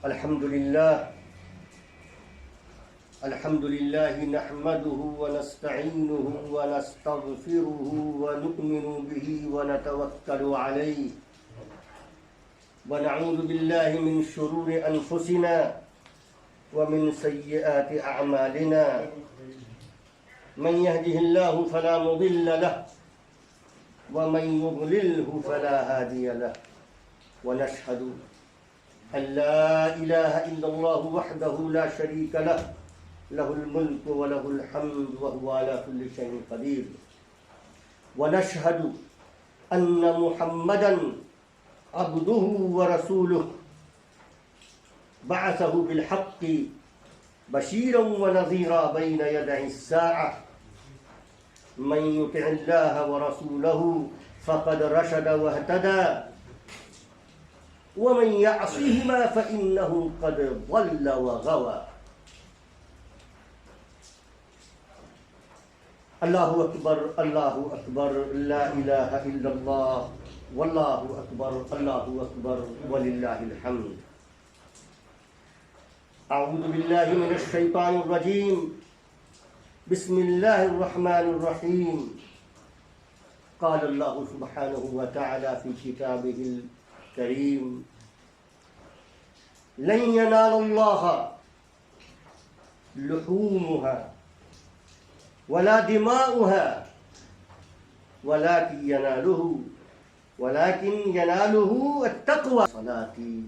الحمد لله نحمده ونستعينه ونستغفره ونؤمن به ونتوكل عليه ونعوذ بالله من شرور أنفسنا ومن سيئات أعمالنا من يهده الله فلا مضل له ومن يضلله فلا هادي له ونشهد أن لا إله إلا الله وحده لا شريك له له الملك وله الحمد وهو على كل شيء قدير ونشهد أن محمدا عبده ورسوله بعثه بالحق بشيرا ونذيرا بين يدي الساعة من يطع الله ورسوله فقد رشد واهتدى ومن يعصهما فإنه قد ضل وغوى اللہ اکبر لا الہ الا اللہ واللہ اکبر اللہ اکبر وللہ الحمد اعوذ باللہ من الشیطان الرجیم بسم اللہ الرحمن الرحیم قال اللہ سبحانہ وتعالی فی کتابہ الکریم لن ینال اللہ لحومها ولا دماؤها ولكن يناله التقوى صلاتي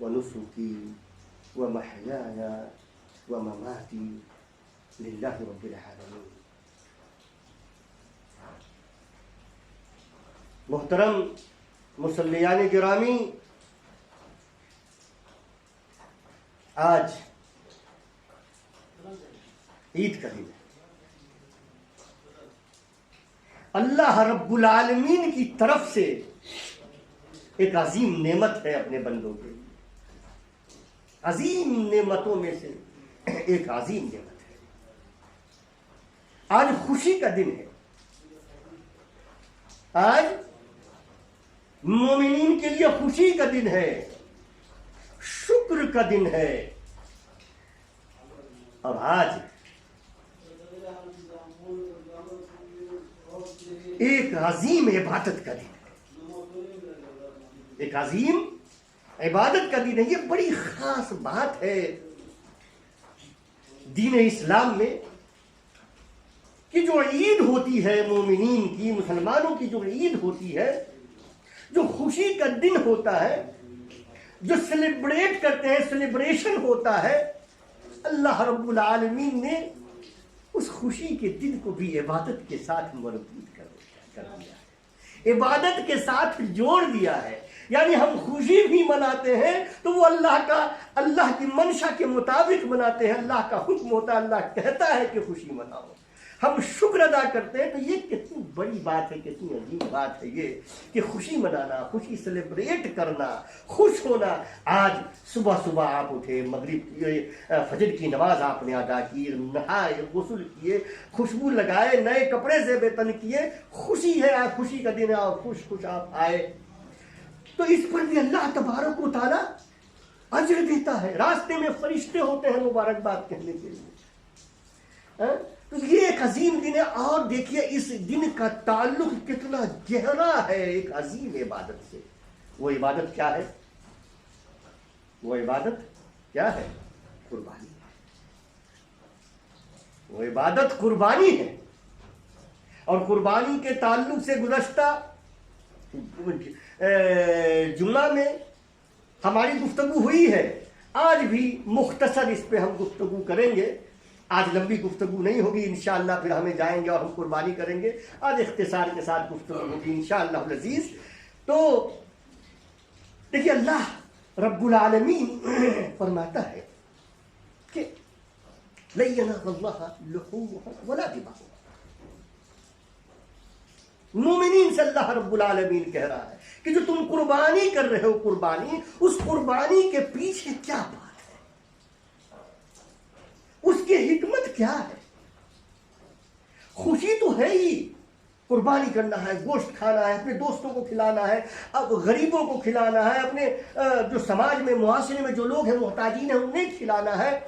ونسكي ومحياي ومماتي لله رب العالمين. محترم مصلیان گرامی، آج عید کا دن ہے. اللہ رب العالمین کی طرف سے ایک عظیم نعمت ہے اپنے بندوں کے لیے. عظیم نعمتوں میں سے ایک عظیم نعمت ہے. آج خوشی کا دن ہے. آج مومنین کے لیے خوشی کا دن ہے، شکر کا دن ہے. اور آج ایک عظیم عبادت کا دن ہے. ایک عظیم عبادت کا دن ہے. یہ بڑی خاص بات ہے دین اسلام میں کہ جو عید ہوتی ہے مومنین کی، مسلمانوں کی جو عید ہوتی ہے، جو خوشی کا دن ہوتا ہے، جو سیلیبریٹ کرتے ہیں، سیلیبریشن ہوتا ہے، اللہ رب العالمین نے اس خوشی کے دن کو بھی عبادت کے ساتھ مربوط کر دیا ہے، عبادت کے ساتھ جوڑ دیا ہے. یعنی ہم خوشی بھی مناتے ہیں تو وہ اللہ کی منشا کے مطابق مناتے ہیں. اللہ کا حکم ہوتا ہے، اللہ کہتا ہے کہ خوشی مناؤ. ہم شکر ادا کرتے ہیں. تو یہ کتنی بڑی بات ہے، کتنی عظیم بات ہے یہ کہ خوشی منانا، خوشی سیلیبریٹ کرنا، خوش ہونا. آج صبح صبح آپ اٹھے، مغرب فجر کی نماز آپ نے ادا کی، نہائے، غسل کیے، خوشبو لگائے، نئے کپڑے سے بے تن کیے. خوشی ہے، آج خوشی کا دن ہے اور خوش خوش آپ آئے. تو اس پر بھی اللہ تبارک و تعالیٰ اجر دیتا ہے. راستے میں فرشتے ہوتے ہیں مبارکباد کہنے کے لیے. تو یہ ایک عظیم دن ہے. اور دیکھیے اس دن کا تعلق کتنا گہرا ہے ایک عظیم عبادت سے. وہ عبادت کیا ہے؟ وہ عبادت کیا ہے؟ قربانی. وہ عبادت قربانی ہے. اور قربانی کے تعلق سے گزشتہ جمعہ میں ہماری گفتگو ہوئی ہے. آج بھی مختصر اس پہ ہم گفتگو کریں گے. آج لمبی گفتگو نہیں ہوگی انشاءاللہ. پھر ہمیں جائیں گے اور ہم قربانی کریں گے. آج اختصار کے ساتھ گفتگو ہوگی انشاءاللہ العزیز. تو دیکھیے اللہ رب العالمین فرماتا ہے کہ لن ینال اللہ لحومها ولا دماؤها. مومنین سے اللہ رب العالمین کہہ رہا ہے کہ جو تم قربانی کر رہے ہو، قربانی، اس قربانی کے پیچھے کیا بات ہے، اس کی حکمت کیا ہے. خوشی تو ہے ہی قربانی کرنا ہے، گوشت کھانا ہے، اپنے دوستوں کو کھلانا ہے، اب غریبوں کو کھلانا ہے، اپنے جو سماج میں معاشرے میں جو لوگ ہیں محتاجین ہیں انہیں کھلانا ہے،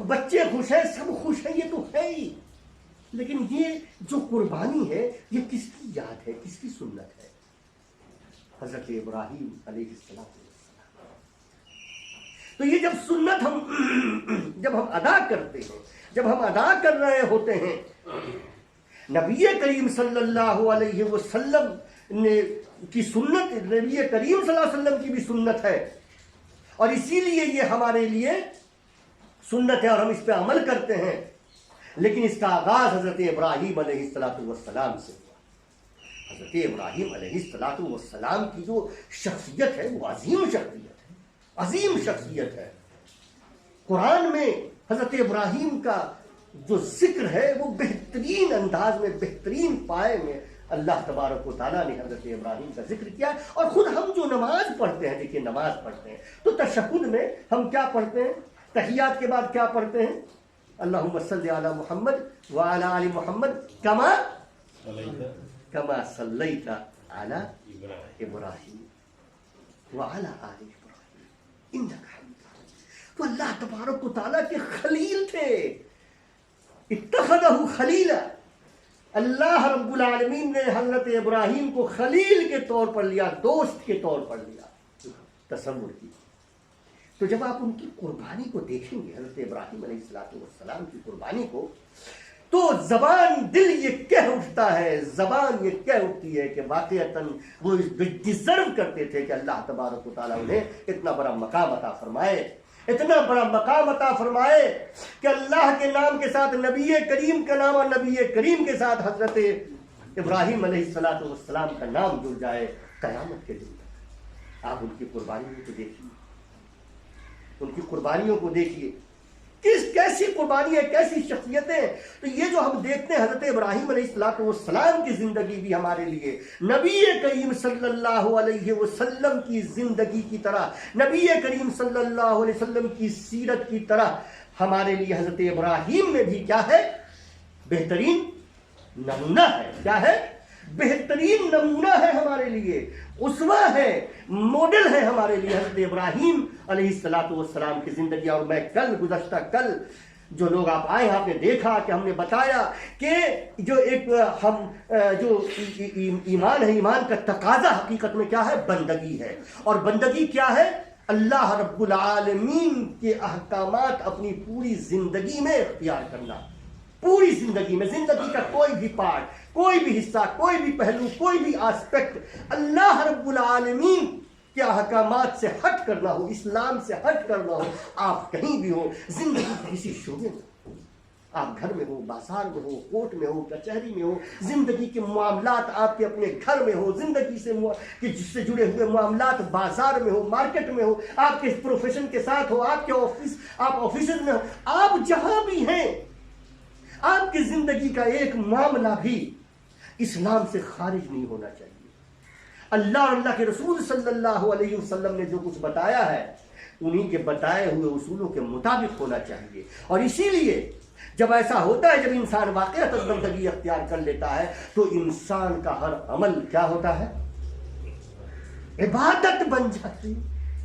بچے خوش ہیں، سب خوش ہیں، یہ تو ہے ہی. لیکن یہ جو قربانی ہے یہ کس کی یاد ہے، کس کی سنت ہے؟ حضرت ابراہیم علیہ السلام. تو یہ جب سنت جب ہم ادا کرتے ہیں، جب ہم ادا کر رہے ہوتے ہیں، نبی کریم صلی اللہ علیہ وسلم کی سنت، نبی کریم صلی اللہ علیہ وسلم کی بھی سنت ہے، اور اسی لیے یہ ہمارے لیے سنت ہے اور ہم اس پہ عمل کرتے ہیں. لیکن اس کا آغاز حضرت ابراہیم علیہ السلام سے ہوا. حضرت ابراہیم علیہ السلام کی جو شخصیت ہے وہ عظیم شخصیت ہے، عظیم شخصیت ہے. قرآن میں حضرت ابراہیم کا جو ذکر ہے وہ بہترین انداز میں، بہترین پائے میں اللہ تبارک و تعالیٰ نے حضرت ابراہیم کا ذکر کیا. اور خود ہم جو نماز پڑھتے ہیں، دیکھیے نماز پڑھتے ہیں تو تشہد میں ہم کیا پڑھتے ہیں؟ تحیات کے بعد کیا پڑھتے ہیں؟ اللہم صلی علی محمد وعلی آل محمد کما صلیت علی ابراہیم وعلی آل ابراہیم انک حمید مجید. تو اللہ تبارک و تعالیٰ کے خلیل تھے، اتخذہ خلیلا. اللہ رب العالمین نے حضرت ابراہیم کو خلیل کے طور پر لیا، دوست کے طور پر لیا. تصور کی. تو جب آپ ان کی قربانی کو دیکھیں گے، حضرت ابراہیم علیہ السلام کی قربانی کو، تو زبان دل یہ کہہ اٹھتا ہے، زبان یہ کہہ اٹھتی ہے کہ واقعتاً وہ ڈیزرو کرتے تھے کہ اللہ تبارک و تعالیٰ انہیں اتنا بڑا مقام عطا فرمائے، اتنا بڑا مقام عطا فرمائے کہ اللہ کے نام کے ساتھ نبی کریم کا نام اور نبی کریم کے ساتھ حضرت ابراہیم علیہ السلام کا نام جڑ جائے قیامت کے دن تک. آپ ان کی قربانیوں کو دیکھیے، ان کی قربانیوں کو دیکھیے، کیسی قربانی ہے، کیسی شخصیتیں. تو یہ جو ہم دیکھتے ہیں حضرت ابراہیم علیہ السلام کی زندگی بھی ہمارے لیے نبی کریم صلی اللہ علیہ وسلم کی زندگی کی طرح، نبی کریم صلی اللہ علیہ وسلم کی سیرت کی طرح ہمارے لیے حضرت ابراہیم میں بھی کیا ہے؟ بہترین نمونہ ہے. کیا ہے؟ بہترین نمونہ ہے ہمارے لیے، اسوہ ہے، ماڈل ہے ہمارے لیے حضرت ابراہیم علیہ السلام کی زندگی. اور میں گزشتہ کل جو لوگ آپ آئے آپ نے دیکھا کہ ہم نے بتایا کہ جو ایک ہم جو ایمان ہے، ایمان کا تقاضا حقیقت میں کیا ہے؟ بندگی ہے. اور بندگی کیا ہے؟ اللہ رب العالمین کے احکامات اپنی پوری زندگی میں اختیار کرنا. پوری زندگی میں، زندگی کا کوئی بھی پارٹ، کوئی بھی حصہ، کوئی بھی پہلو، کوئی بھی آسپیکٹ اللہ رب العالمین کے احکامات سے ہٹ کرنا ہو، اسلام سے ہٹ کرنا ہو. آپ کہیں بھی ہو، زندگی کے کسی شعبے میں، آپ گھر میں ہو، بازار میں ہو، کورٹ میں ہو، کچہری میں ہو، زندگی کے معاملات آپ کے اپنے گھر میں ہو، زندگی سے جس سے جڑے ہوئے معاملات بازار میں ہو، مارکیٹ میں ہو، آپ کے پروفیشن کے ساتھ ہو، آپ کے آفس، آپ آفیسز میں ہو، آپ جہاں بھی ہیں، آپ کی زندگی کا ایک معاملہ بھی اسلام سے خارج نہیں ہونا چاہیے. اللہ اور اللہ کے رسول صلی اللہ علیہ وسلم نے جو کچھ بتایا ہے انہی کے بتائے ہوئے اصولوں کے مطابق ہونا چاہیے. اور اسی لیے جب ایسا ہوتا ہے، جب انسان واقعی بندگی اختیار کر لیتا ہے تو انسان کا ہر عمل کیا ہوتا ہے؟ عبادت بن جاتی.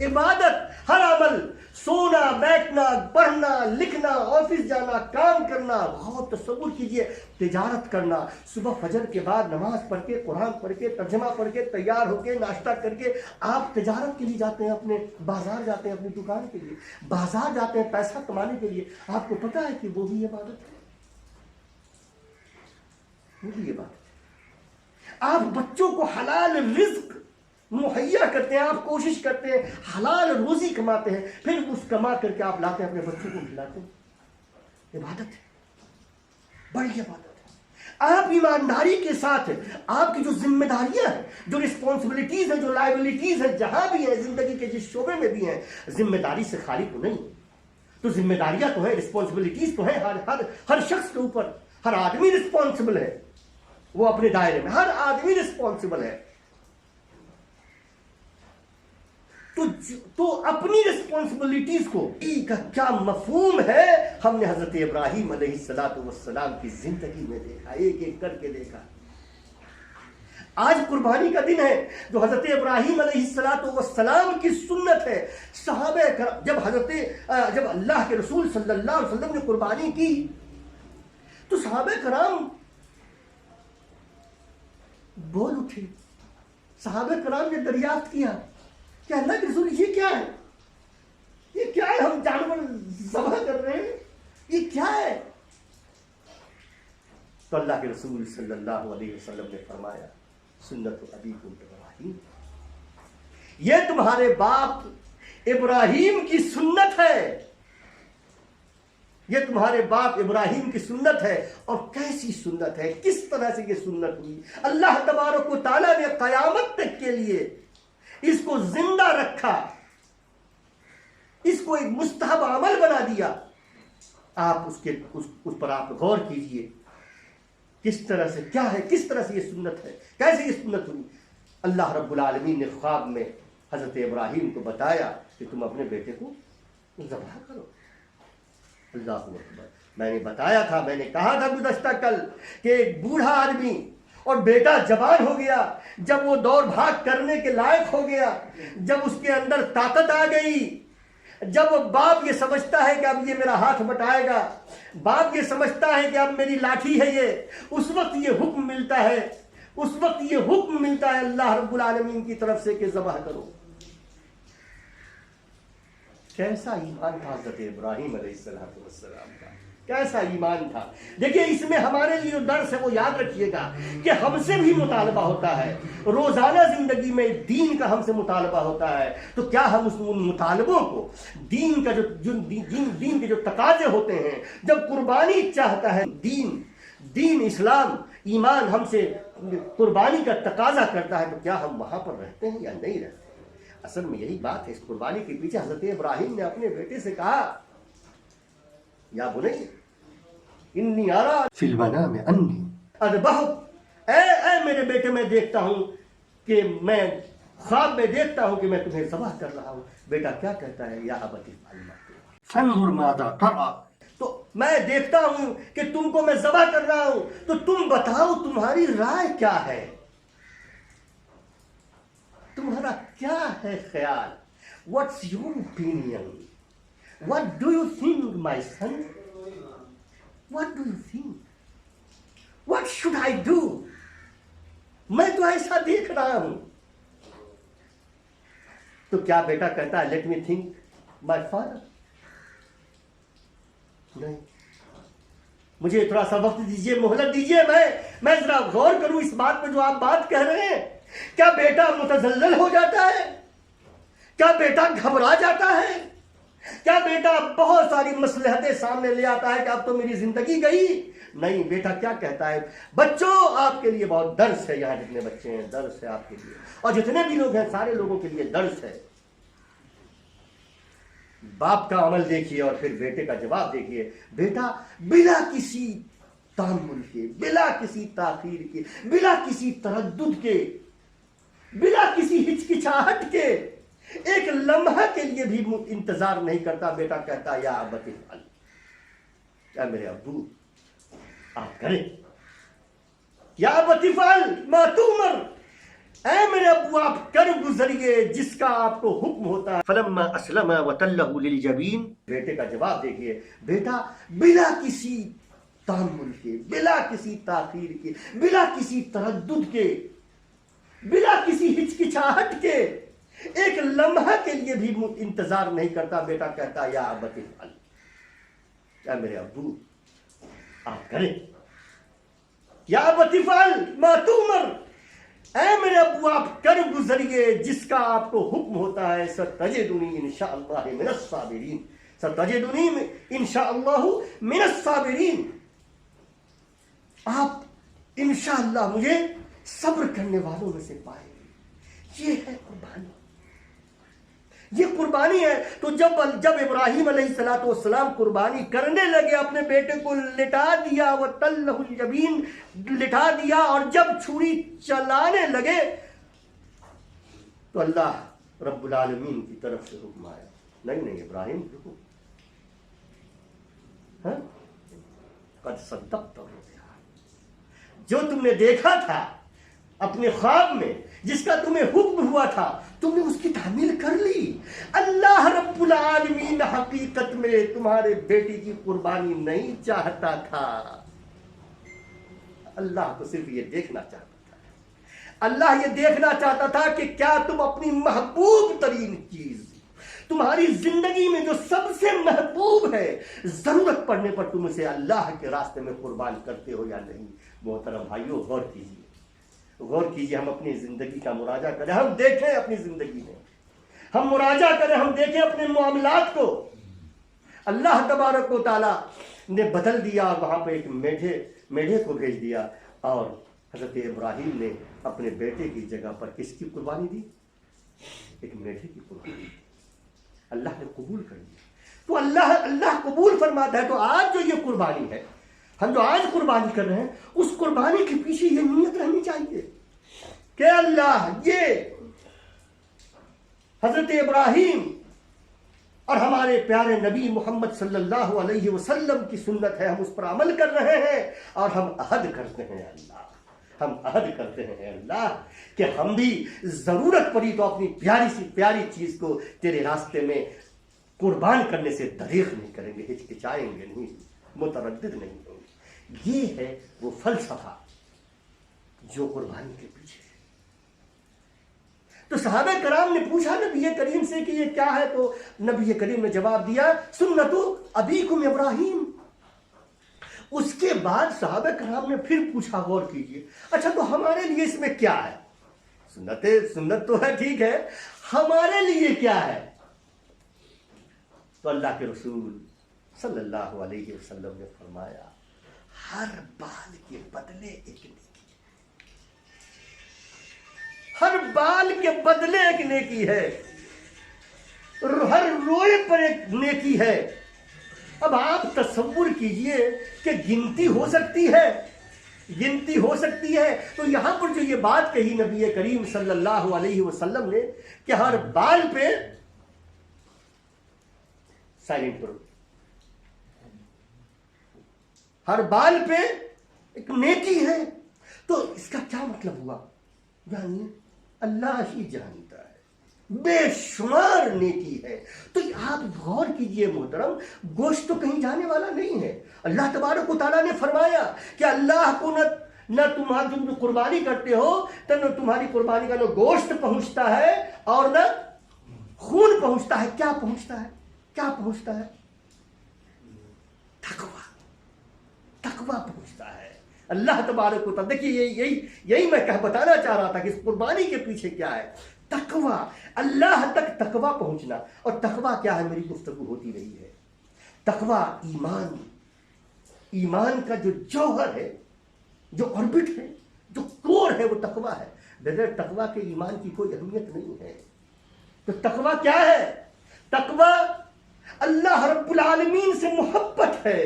عبادت، ہر عمل، سونا، بیٹھنا، پڑھنا، لکھنا، آفس جانا، کام کرنا. بہت تصور کیجئے، تجارت کرنا، صبح فجر کے بعد نماز پڑھ کے، قرآن پڑھ کے، ترجمہ پڑھ کے، تیار ہو کے، ناشتہ کر کے آپ تجارت کے لیے جاتے ہیں، اپنے بازار جاتے ہیں، اپنی دکان کے لیے بازار جاتے ہیں پیسہ کمانے کے لیے. آپ کو پتا ہے کہ وہ بھی عبادت ہے، وہ بھی عبادت ہے. آپ بچوں کو حلال رزق مہیا کرتے ہیں، آپ کوشش کرتے ہیں، حلال روزی کماتے ہیں، پھر اس کما کر کے آپ لاتے ہیں اپنے بچوں کو کھلاتے ہیں. عبادت ہے، بڑی عبادت ہے. آپ ایمانداری کے ساتھ آپ کی جو ذمہ داریاں ہیں، جو رسپانسبلٹیز ہیں، جو لائبلٹیز ہیں، جہاں بھی ہیں، زندگی کے جس شعبے میں بھی ہیں، ذمہ داری سے خالی تو نہیں. تو ذمہ داریاں تو ہیں، رسپانسبلٹیز تو ہیں ہر شخص کے اوپر. ہر آدمی رسپانسبل ہے، وہ اپنے دائرے میں ہر آدمی رسپانسبل ہے. تو اپنی رسپانسبلٹیز کو کا کیا مفہوم ہے، ہم نے حضرت ابراہیم علیہ السلام کی زندگی میں دیکھا، ایک ایک کر کے دیکھا. آج قربانی کا دن ہے جو حضرت ابراہیم علیہ السلام کی سنت ہے. صحابہ کرام جب اللہ کے رسول صلی اللہ علیہ وسلم نے قربانی کی تو صحابہ کرام بول اٹھے. صحابہ کرام نے دریافت کیا کہ اللہ کے رسول یہ کیا ہے؟ یہ کیا ہے؟ ہم جانور ذبح کر رہے ہیں، یہ کیا ہے؟ تو اللہ کے رسول صلی اللہ علیہ وسلم نے فرمایا سنت ابیکم ابراہیم، یہ تمہارے باپ ابراہیم کی سنت ہے، یہ تمہارے باپ ابراہیم کی سنت ہے. اور کیسی سنت ہے، کس طرح سے یہ سنت ہوئی؟ اللہ تبارک و تعالیٰ نے قیامت تک کے لیے اس کو زندہ رکھا، اس کو ایک مستحب عمل بنا دیا. آپ اس پر آپ غور کیجئے کس طرح سے کیا ہے، کس طرح سے یہ سنت ہے، کیسے یہ سنت ہوئی. اللہ رب العالمین نے خواب میں حضرت ابراہیم کو بتایا کہ تم اپنے بیٹے کو ذبح کرو. اللہ اکبر. میں نے بتایا تھا، میں نے کہا تھا گزشتہ کل کہ ایک بوڑھا آدمی اور بیٹا جوان ہو گیا، جب وہ دوڑ بھاگ کرنے کے لائق ہو گیا، جب اس کے اندر طاقت آ گئی، جب باپ یہ سمجھتا ہے کہ اب یہ میرا ہاتھ بٹائے گا، باپ یہ سمجھتا ہے کہ اب میری لاٹھی ہے یہ، اس وقت یہ حکم ملتا ہے، اس وقت یہ حکم ملتا ہے اللہ رب العالمین کی طرف سے کہ ذبح کرو. کیسا ایمان تھا حضرت ابراہیم علیہ السلام کا، کیسا ایمان تھا. دیکھیے اس میں ہمارے لیے جو درس ہے وہ یاد رکھیے گا کہ ہم سے بھی مطالبہ ہوتا ہے، روزانہ زندگی میں دین کا ہم سے مطالبہ ہوتا ہے. تو کیا ہم ان مطالبوں کو، دین کا دین کے جو تقاضے ہوتے ہیں، جب قربانی چاہتا ہے دین اسلام ایمان ہم سے قربانی کا تقاضا کرتا ہے، تو کیا ہم وہاں پر رہتے ہیں یا نہیں رہتے؟ اصل میں یہی بات ہے. اس قربانی کے پیچھے حضرت ابراہیم نے اپنے بیٹے سے کہا یا بنی انی ارا فی المنام انی اذبحک، اے میرے بیٹے میں دیکھتا ہوں کہ میں خواب میں دیکھتا ہوں کہ میں تمہیں ذبح کر رہا ہوں. بیٹا کیا کہتا ہے؟ یا ابت افعل ما تؤمر فانظر ماذا ترى، تو میں دیکھتا ہوں کہ تم کو میں ذبح کر رہا ہوں، تو تم بتاؤ تمہاری رائے کیا ہے، تمہارا کیا ہے خیال. What's your opinion? What do you think, my son? What do you think? What should I do? میں تو ایسا دیکھ رہا ہوں. تو کیا بیٹا کہتا ہے let me think my father؟ نہیں، مجھے تھوڑا سا وقت دیجئے، مہلت دیجئے، میں ذرا غور کروں اس بات پہ جو آپ بات کہہ رہے ہیں. کیا بیٹا متزلزل ہو جاتا ہے؟ کیا بیٹا گھبرا جاتا ہے؟ کیا بیٹا بہت ساری مصلحتیں سامنے لے آتا ہے کہ اب تو میری زندگی گئی؟ نہیں، بیٹا کیا کہتا ہے؟ بچوں آپ کے لیے بہت درس ہے، یہاں جتنے بچے ہیں درس ہے آپ کے لیے، اور جتنے بھی لوگ ہیں سارے لوگوں کے لیے درس ہے. باپ کا عمل دیکھیے اور پھر بیٹے کا جواب دیکھیے. بیٹا بلا کسی تحمل کے، بلا کسی تاخیر کے، بلا کسی تردد کے، بلا کسی ہچکچاہٹ کے، ایک لمحہ کے لیے بھی انتظار نہیں کرتا. بیٹا کہتا یا ابت افعل، کیا میرے ابو آپ کریں، یا ابت افعل ما تؤمر، اے میرے ابو آپ کر گزریے جس کا آپ کو حکم ہوتا ہے. فلما اسلم وتلہ للجبین، بیٹے کا جواب دیکھیے. بیٹا بلا کسی تحمل کے، بلا کسی تاخیر کے، بلا کسی تردد کے، بلا کسی ہچکچاہٹ کے، ایک لمحہ کے لیے بھی انتظار نہیں کرتا. بیٹا کہتا یا ابت افعل، کیا میرے ابو آپ کریں، یا ابت افعل ما تؤمر، اے میرے ابو آپ کر گزریے جس کا آپ کو حکم ہوتا ہے. ستجدنی انشاءاللہ من الصابرین، ستجدنی انشاءاللہ من الصابرین، آپ انشاءاللہ مجھے صبر کرنے والوں میں سے پائیں گے. یہ ہے قربانی، یہ قربانی ہے. تو جب ابراہیم علیہ السلام قربانی کرنے لگے، اپنے بیٹے کو لٹا دیا، وَتَلَّهُ الْجَبِينَ لٹا دیا، اور جب چھری چلانے لگے تو اللہ رب العالمین کی طرف سے حکم آیا، نہیں ابراہیم رکو، قد صدقت الرؤیا، جو تم نے دیکھا تھا اپنے خواب میں جس کا تمہیں حکم ہوا تھا تم نے اس کی تعمیل کر لی. اللہ رب العالمین حقیقت میں تمہارے بیٹی کی قربانی نہیں چاہتا تھا. اللہ تو صرف یہ دیکھنا چاہتا تھا. اللہ یہ دیکھنا چاہتا تھا کہ کیا تم اپنی محبوب ترین چیز, تمہاری زندگی میں جو سب سے محبوب ہے, ضرورت پڑنے پر تم اسے اللہ کے راستے میں قربان کرتے ہو یا نہیں. محترم بھائیو, غور کیجیے, غور کیجیے. ہم اپنی زندگی کا مراجعہ کریں, ہم دیکھیں اپنی زندگی میں, ہم مراجعہ کریں, ہم دیکھیں اپنے معاملات کو. اللہ تبارک و تعالیٰ نے بدل دیا اور وہاں پہ ایک میڈھے کو بھیج دیا, اور حضرت ابراہیم نے اپنے بیٹے کی جگہ پر کس کی قربانی دی؟ ایک میڈھے کی قربانی. اللہ نے قبول کر دیا. تو اللہ قبول فرماتا ہے. تو آج جو یہ قربانی ہے, ہم جو آج قربانی کر رہے ہیں, اس قربانی کے پیچھے یہ نیت رہنی چاہیے کہ اللہ, یہ حضرت ابراہیم اور ہمارے پیارے نبی محمد صلی اللہ علیہ وسلم کی سنت ہے, ہم اس پر عمل کر رہے ہیں اور ہم عہد کرتے ہیں اللہ, ہم عہد کرتے ہیں اللہ کہ ہم بھی ضرورت پڑی تو اپنی پیاری سی پیاری چیز کو تیرے راستے میں قربان کرنے سے دریغ نہیں کریں گے, ہچکچائیں گے نہیں, متردد نہیں ہوں گے. یہ ہے وہ فلسفہ جو قربانی کے پیچھے ہے. تو صحابہ کرام نے پوچھا نبی کریم سے کہ یہ کیا ہے, تو نبی کریم نے جواب دیا سنت ابیکم ابراہیم. اس کے بعد صحابہ کرام نے پھر پوچھا, غور کیجئے, اچھا تو ہمارے لیے اس میں کیا ہے؟ سنت تو ہے, ٹھیک ہے, ہمارے لیے کیا ہے؟ تو اللہ کے رسول صلی اللہ علیہ وسلم نے فرمایا ہر بال کے بدلے ایک نیکی, ہر بال کے بدلے ایک نیکی ہے, ہر روئے پر ایک نیکی ہے. اب آپ تصور کیجئے کہ گنتی ہو سکتی ہے, گنتی ہو سکتی ہے. تو یہاں پر جو یہ بات کہی نبی کریم صلی اللہ علیہ وسلم نے کہ ہر بال پہ, سائلنٹ کرو, ہر بال پہ ایک نیکی ہے, تو اس کا کیا مطلب ہوا؟ یعنی اللہ ہی جانتا ہے, بے شمار نیکی ہے. تو آپ غور کیجئے محترم, گوشت تو کہیں جانے والا نہیں ہے. اللہ تبارک و تعالیٰ نے فرمایا کہ اللہ کو نہ تمہاری جو قربانی کرتے ہو تو نہ تمہاری قربانی کا نہ گوشت پہنچتا ہے اور نہ خون پہنچتا ہے. کیا پہنچتا ہے؟ کیا پہنچتا ہے؟ تقویٰ پہنچتا ہے. اللہ تبارک و تعالیٰ, دیکھیے یہی میں بتانا چاہ رہا تھا کہ اس قربانی کے پیچھے کیا ہے. تقویٰ, اللہ تک تقویٰ پہنچنا. اور تقویٰ کیا ہے؟ میری گفتگو ہوتی رہی ہے. تقویٰ ایمان کا جو جوہر ہے, جو آربٹ ہے, جو کور ہے, وہ تقویٰ ہے. بغیر تقویٰ کے ایمان کی کوئی اہمیت نہیں ہے. تو تقویٰ کیا ہے؟ تقویٰ اللہ رب العالمین سے محبت ہے.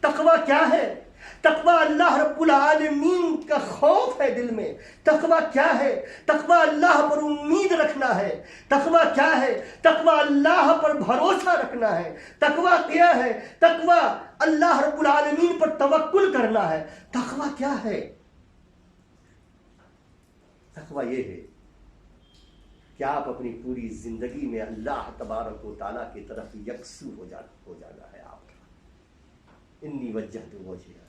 تقویٰ کیا ہے؟ تقویٰ اللہ رب العالمین کا خوف ہے دل میں. تقویٰ کیا ہے؟ تقویٰ اللہ پر امید رکھنا ہے. تقویٰ کیا ہے؟ تقویٰ اللہ پر بھروسہ رکھنا ہے. تقویٰ کیا ہے؟ تقویٰ اللہ رب العالمین پر توکل کرنا ہے. تقویٰ کیا ہے؟ تقویٰ یہ ہے کہ آپ اپنی پوری زندگی میں اللہ تبارک و تعالیٰ کی طرف یکسو ہو جانا ہے. آپ انی وجہت وجہی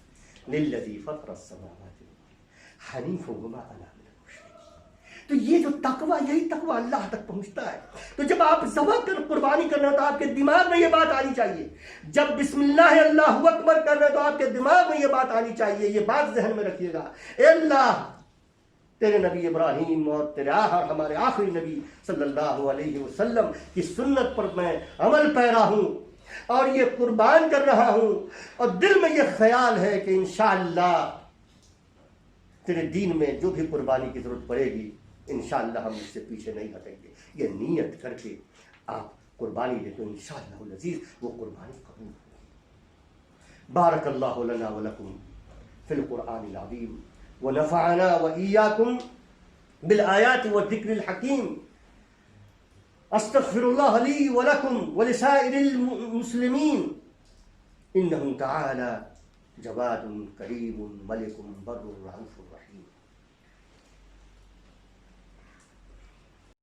للذی فطر السماوات والارض حنیفا وما انا من المشرکین. تو یہ جو تقویٰ, یہی تقویٰ اللہ تک پہنچتا ہے. تو جب آپ ذبح کر قربانی کر رہے ہیں تو آپ کے دماغ میں یہ بات آنی چاہیے. جب بسم اللہ اللہ اکبر کر رہے ہیں تو آپ کے دماغ میں یہ بات آنی چاہیے. یہ بات ذہن میں رکھیے گا, اے اللہ تیرے نبی ابراہیم اور تیرے ہمارے آخری نبی صلی اللہ علیہ وسلم کی سنت پر میں عمل پیرا ہوں اور یہ قربان کر رہا ہوں, اور دل میں یہ خیال ہے کہ انشاءاللہ تیرے دین میں جو بھی قربانی کی ضرورت پڑے گی انشاءاللہ ہم اس سے پیچھے نہیں ہٹیں گے. یہ نیت کر کے آپ قربانی دیں تو انشاءاللہ العزیز وہ قربانی قبول ہوگی. بارک اللہ لنا ولکم فی القرآن العظیم ونفعنا وإياكم بالآيات والذكر الحكيم. استغفر الله لي ولكم ولسائر المسلمين إنه تعالى جواد كريم ملك بر رؤوف